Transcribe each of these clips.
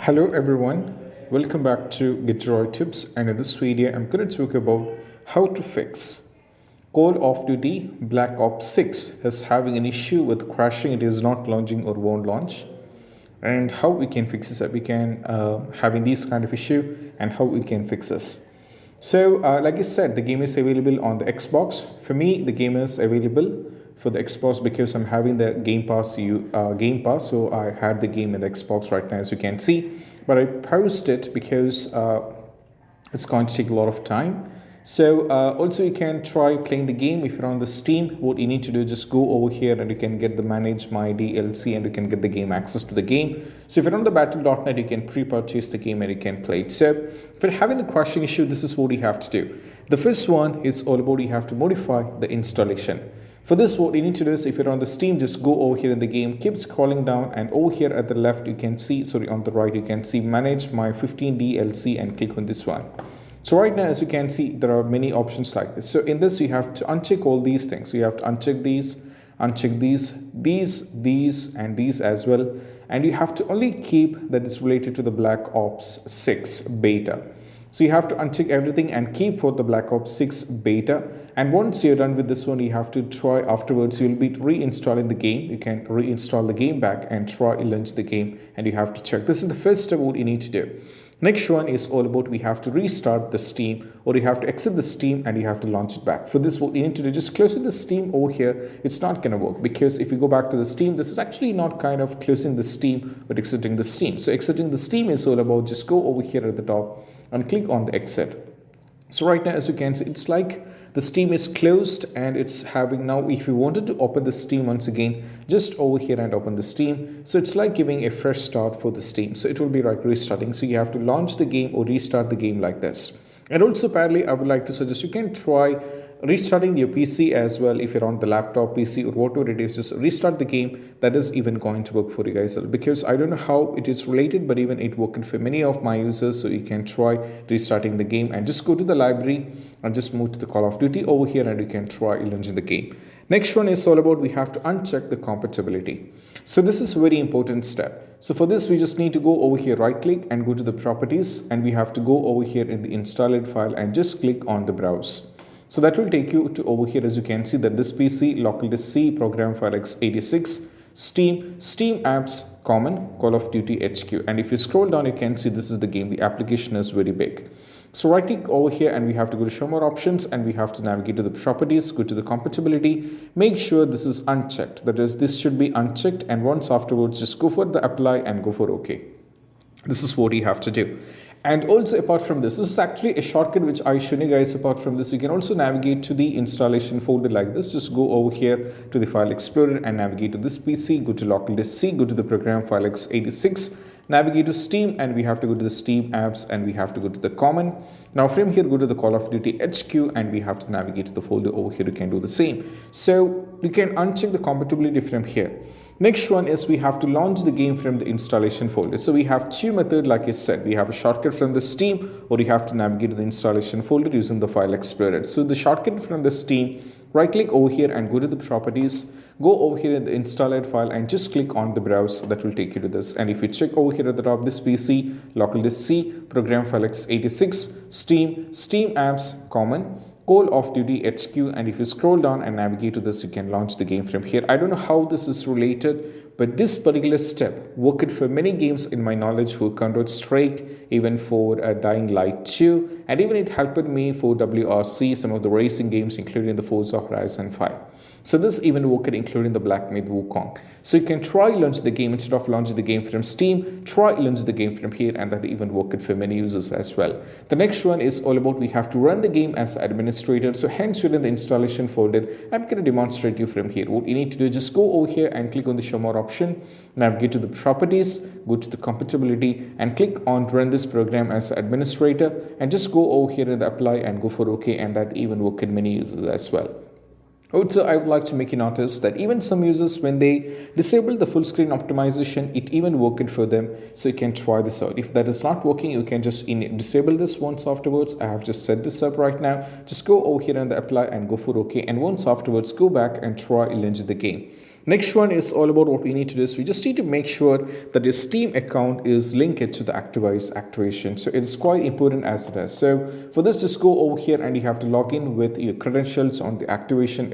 Hello everyone, welcome back to GitDroid Tips, and in this video I'm going to talk about how to fix Call of Duty Black Ops 6 is having an issue with crashing. It is not launching or won't launch, and how we can fix this. We can having these kind of issue and how we can fix this. So like I said, the game is available on the Xbox. For me, the game is available for the Xbox because I'm having the Game Pass. So I had the game in the Xbox right now, as you can see. But I paused it because it's going to take a lot of time. So also you can try playing the game if you're on the Steam. What you need to do is just go over here and you can get the manage my DLC and you can get the game access to the game. So if you're on the battle.net, you can pre-purchase the game and you can play it. So if you're having the crashing issue, this is what you have to do. The first one is all about you have to modify the installation. For this, what you need to do is if you're on the Steam, just go over here in the game, keep scrolling down, and over here at the left you can see, on the right you can see manage my 15 DLC and click on this one. So right now, as you can see, there are many options like this. So in this, you have to uncheck all these things. So you have to uncheck these, these, and these as well. And you have to only keep that is related to the Black Ops 6 beta. So you have to uncheck everything and keep for the Black Ops 6 beta. And once you're done with this one, you have to try afterwards. You'll be reinstalling the game. You can reinstall the game back and try launch the game. And you have to check. This is the first step what you need to do. Next one is all about we have to restart the Steam, or you have to exit the Steam and you have to launch it back. For this, what you need to do, just closing the Steam over here, it's not going to work because if you go back to the Steam, this is actually not kind of closing the Steam but exiting the Steam. So exiting the Steam is all about just go over here at the top and click on the exit. So right now, as you can see, it's like the Steam is closed and it's having now, if you wanted to open the Steam once again, just over here and open the Steam. So it's like giving a fresh start for the Steam. So it will be like restarting. So you have to launch the game or restart the game like this. And also, apparently, I would like to suggest you can try restarting your PC as well. If you're on the laptop, PC, or whatever it is, just restart the game. That is even going to work for you guys, because I don't know how it is related, but even it worked for many of my users. So you can try restarting the game and just go to the library and just move to the Call of Duty over here and you can try launching the game. Next one is all about we have to uncheck the compatibility. So this is a very important step. So for this, we just need to go over here, right click and go to the properties, and we have to go over here in the installed file and just click on the browse. So that will take you to over here. As you can see that this PC, local disk C, program file x86, Steam apps, common, Call of Duty HQ. And if you scroll down, you can see this is the game. The application is very big. So right click over here and we have to go to show more options and we have to navigate to the properties, go to the compatibility, make sure this is unchecked. That is, this should be unchecked, and once afterwards, just go for the apply and go for OK. This is what you have to do. And also, apart from this is actually a shortcut which I show you guys. Apart from this, you can also navigate to the installation folder like this. Just go over here to the file explorer and navigate to this PC, go to local disk C, go to the program file x86, navigate to Steam, and we have to go to the Steam apps and we have to go to the common. Now from here, go to the Call of Duty HQ and we have to navigate to the folder over here. You can do the same. So you can uncheck the compatibility from here. Next one is we have to launch the game from the installation folder. So we have two methods, like I said. We have a shortcut from the Steam, or you have to navigate to the installation folder using the file explorer. So the shortcut from the Steam, right click over here and go to the properties, go over here in the installed file and just click on the browse. That will take you to this. And if you check over here at the top, this PC, local disk C, program file x86, Steam apps, common, Call of Duty HQ, and if you scroll down and navigate to this, you can launch the game from here. I don't know how this is related, but this particular step worked for many games in my knowledge, for Counter-Strike, even for Dying Light 2, and even it helped me for WRC, some of the racing games, including the Forza Horizon 5. So this even worked including the Black Myth Wukong. So you can try launch the game instead of launching the game from Steam, try launch the game from here, and that even worked for many users as well. The next one is all about we have to run the game as administrator. So hence you're in the installation folder. I'm going to demonstrate you from here. What you need to do is just go over here and click on the show more option, navigate to the properties, go to the compatibility and click on run this program as administrator, and just go over here in the apply and go for OK, and that even worked in many users as well. Also, I would like to make you notice that even some users, when they disable the full screen optimization, it even worked for them. So you can try this out. If that is not working, you can just disable this once afterwards. I have just set this up right now. Just go over here and apply and go for OK. And once afterwards, go back and try launch the game. Next one is all about what we need to do is we just need to make sure that your Steam account is linked to the Activize activation. So it's quite important as it is. So for this, just go over here and you have to log in with your credentials on the Activation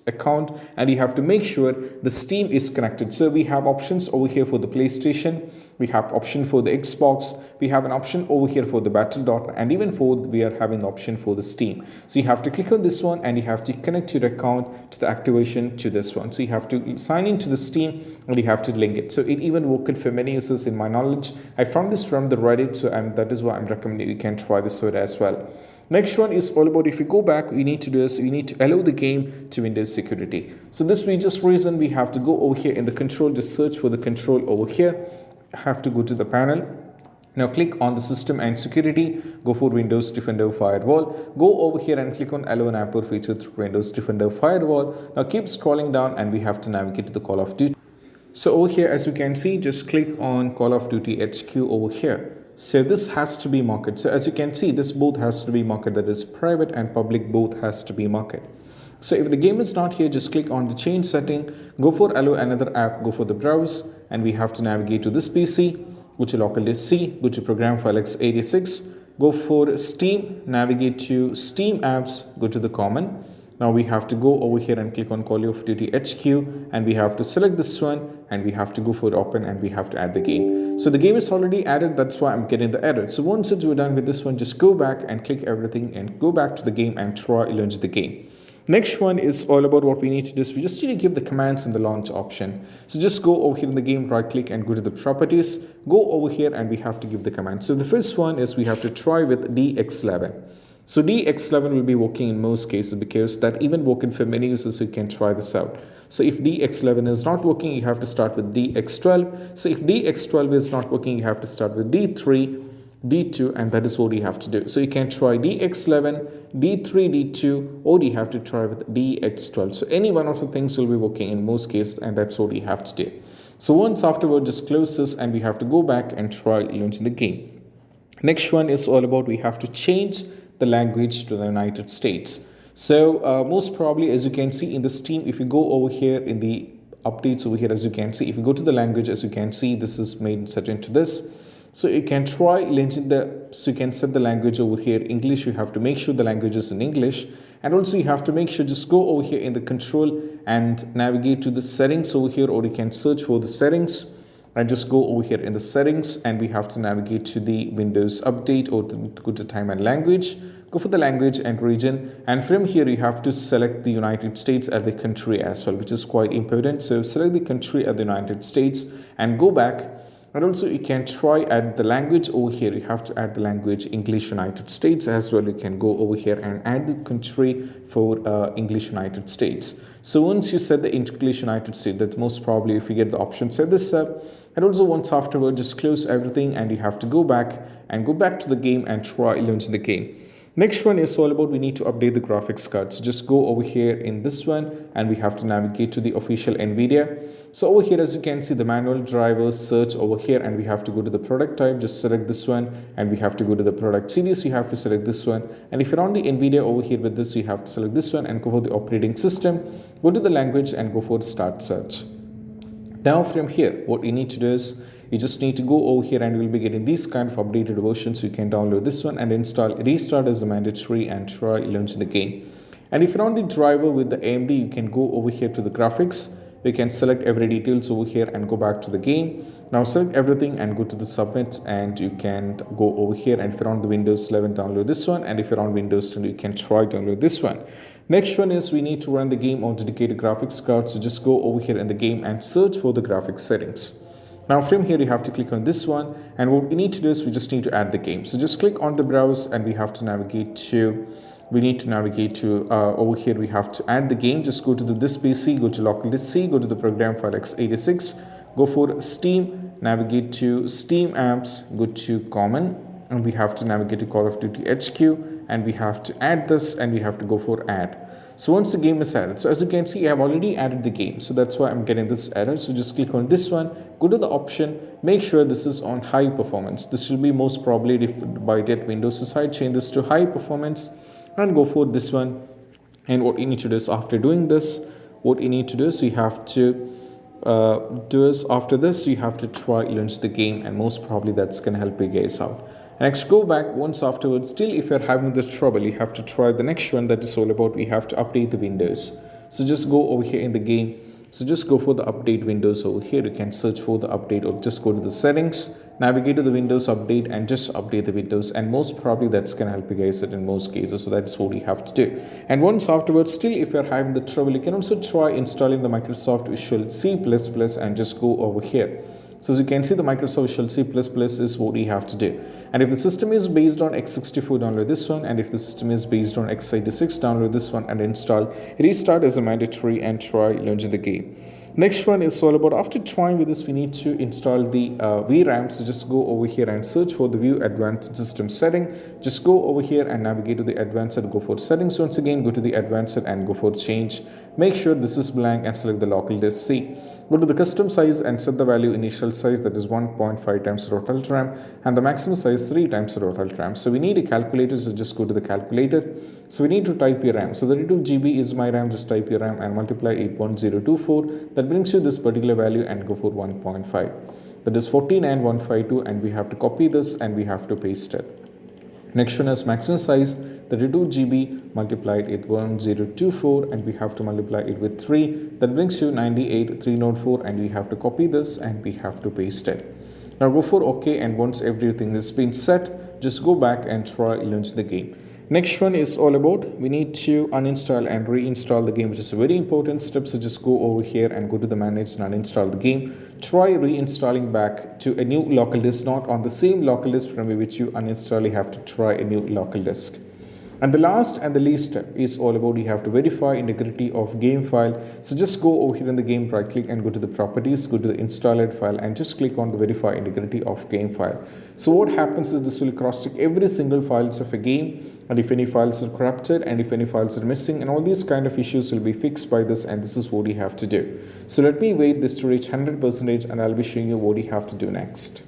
account, and you have to make sure the Steam is connected. So we have options over here for the PlayStation, we have option for the Xbox, we have an option over here for the Battle.net, and even for we are having the option for the Steam. So you have to click on this one and you have to connect your account to the activation to this one. So you have to sign into the Steam and you have to link it. So it even worked for many users in my knowledge. I found this from the Reddit, so that is why I'm recommending you can try this out as well. Next one is all about, if you go back, you need to do is you need to allow the game to Windows security. So this we just reason we have to go over here in the control, just search for the control over here. Have to go to the panel. Now click on the system and security, go for Windows Defender Firewall, go over here and click on allow an app or feature through Windows Defender Firewall. Now keep scrolling down and we have to navigate to the Call of Duty. So over here, as you can see, just click on Call of Duty HQ over here. So this has to be marked. So as you can see, this both has to be marked, that is private and public both has to be marked. So if the game is not here, just click on the change setting, go for allow another app, go for the browse, and we have to navigate to this PC, go to local disk C, go to program file x86, go for Steam, navigate to Steam apps, go to the common. Now we have to go over here and click on Call of Duty HQ, and we have to select this one and we have to go for open and we have to add the game. So the game is already added, that's why I'm getting the error. So once you're done with this one, just go back and click everything and go back to the game and try launch the game. Next one is all about what we need to do is we just need to give the commands in the launch option. So just go over here in the game, right click and go to the properties, go over here and we have to give the command. So the first one is we have to try with DX11. So DX11 will be working in most cases because that even working for many users who can try this out. So if DX11 is not working, you have to start with DX12. So if DX12 is not working, you have to start with D3, D2, and that is what you have to do. So you can try DX11, D3, D2, or you have to try with DX12. So any one of the things will be working in most cases, and that's what you have to do. So once afterward, just close this and we have to go back and try launching the game. Next one is all about we have to change the language to the United States. So most probably, as you can see in the Steam, if you go over here in the updates over here, as you can see, if you go to the language, as you can see, this is made set into this. So you can try so you can set the language over here English. You have to make sure the language is in English, and also you have to make sure just go over here in the control and navigate to the settings over here, or you can search for the settings and just go over here in the settings and we have to navigate to the Windows update or to go to time and language, go for the language and region, and from here you have to select the United States as the country as well, which is quite important. So select the country as the United States and go back. And also you can try add the language over here. You have to add the language English United States as well. You can go over here and add the country for English United States. So once you set the English United States, that's most probably if you get the option, set this up. And also once afterward, just close everything and you have to go back to the game and try launch the game. Next one is all about we need to update the graphics card. So just go over here in this one and we have to navigate to the official NVIDIA. So over here, as you can see, the manual drivers search over here and we have to go to the product type, just select this one and we have to go to the product series. You have to select this one. And if you're on the NVIDIA over here with this, you have to select this one and go for the operating system, go to the language and go for start search. Now from here, what you need to do is you just need to go over here and you'll be getting these kind of updated versions. So you can download this one and install. Restart as a mandatory and try launch the game. And if you're on the driver with the AMD, you can go over here to the graphics. You can select every details over here and go back to the game. Now select everything and go to the submit and you can go over here. And if you're on the Windows 11, download this one. And if you're on Windows 10, you can try download this one. Next one is we need to run the game on dedicated graphics card. So just go over here in the game and search for the graphics settings. Now from here, you have to click on this one. And what we need to do is we just need to add the game. So just click on the browse and we have to navigate to over here. We have to add the game. Just go to this PC, go to local disk C, go to the program file x86, go for Steam, navigate to Steam apps, go to common, and we have to navigate to Call of Duty HQ, and we have to add this and we have to go for add. So once the game is added, so as you can see, I have already added the game, so that's why I'm getting this error. So just click on this one, go to the option, make sure this is on high performance. This will be most probably by that Windows side, change this to high performance and go for this one. And what you need to do is after doing this, what you need to do is you have to do is after this you have to try launch the game, and most probably that's going to help you guys out. Next, go back once afterwards. Still, if you're having this trouble, you have to try the next one, that is all about we have to update the windows. So just go over here in the game. So just go for the update windows over here. You can search for the update, or just go to the settings, navigate to the Windows update, and just update the windows, and most probably that's going to help you guys out in most cases. So that's what you have to do. And once afterwards, still if you're having the trouble, you can also try installing the Microsoft Visual C++ and just go over here. So as you can see, the Microsoft Visual C++ is what you have to do. And if the system is based on x64, download this one. And if the system is based on x86, download this one and install. Restart as a mandatory and try launching the game. Next one is all about, after trying with this, we need to install the VRAM. So just go over here and search for the View Advanced System Setting. Just go over here and navigate to the Advanced and go for Settings. Once again, go to the Advanced and go for Change. Make sure this is blank and select the local disk C. Go to the custom size and set the value initial size, that is 1.5 times total RAM, and the maximum size 3 times total RAM. So we need a calculator, so just go to the calculator. So we need to type your RAM. So 32 GB is my RAM. Just type your RAM and multiply 8.024. That brings you this particular value, and go for 1.5. That is 14152, and we have to copy this and we have to paste it. Next one is maximum size 32 GB multiplied with 1024, and we have to multiply it with 3. That brings you 98304, and we have to copy this and we have to paste it. Now go for OK, and once everything has been set, just go back and try launch the game. Next one is all about, we need to uninstall and reinstall the game, which is a very important step. So just go over here and go to the manage and uninstall the game. Try reinstalling back to a new local disk, not on the same local disk from which you uninstall. You have to try a new local disk. And the last and the least step is all about, you have to verify integrity of game file. So just go over here in the game, right click and go to the properties, go to the installed file, and just click on the verify integrity of game file. So what happens is this will cross check every single files of a game, and if any files are corrupted and if any files are missing, and all these kind of issues will be fixed by this, and this is what you have to do. So let me wait this to reach 100%, and I'll be showing you what you have to do next.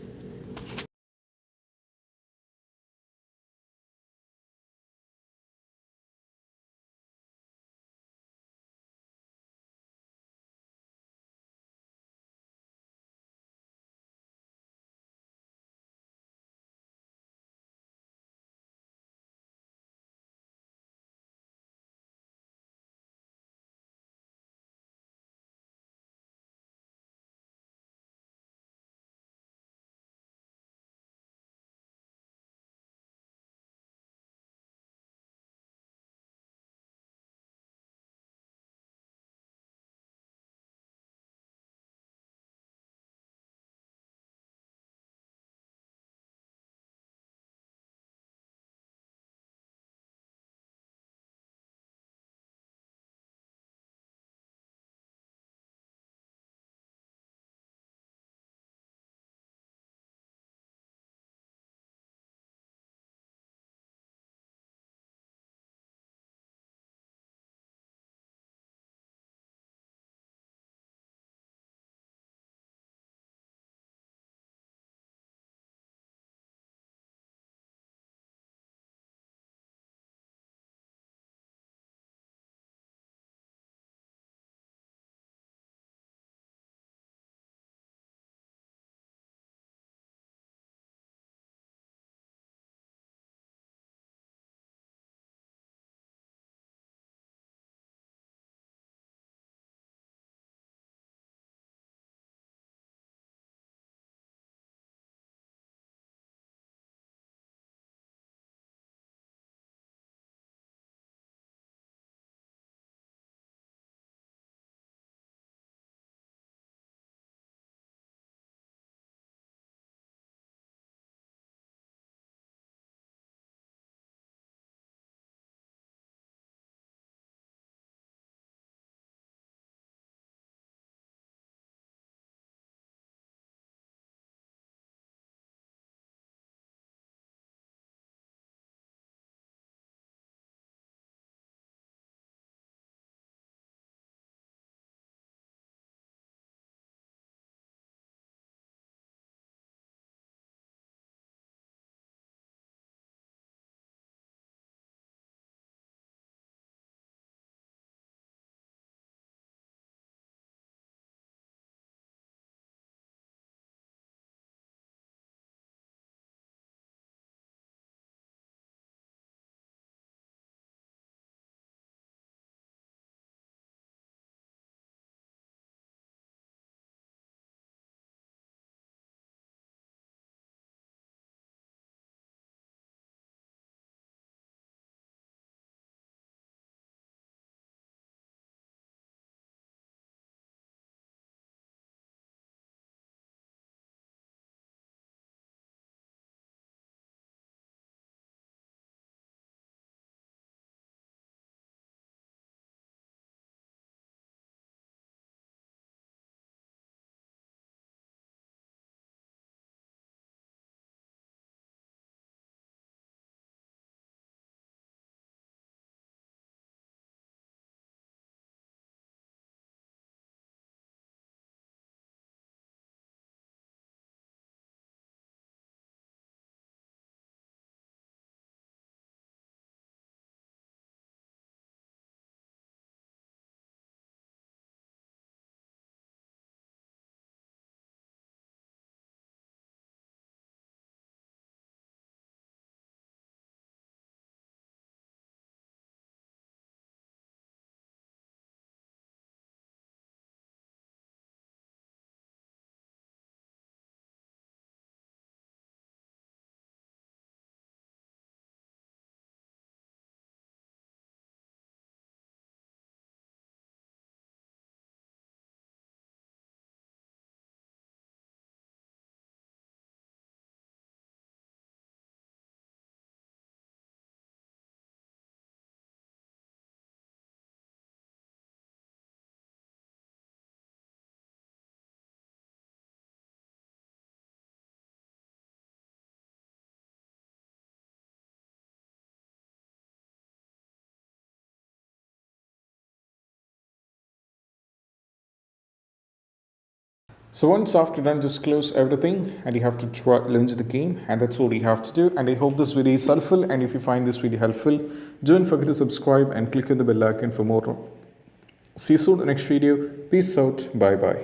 So once after done, just close everything and you have to launch the game, and that's all you have to do. And I hope this video is helpful, and if you find this video helpful, don't forget to subscribe and click on the bell icon for more. See you soon in the next video. Peace out. Bye bye.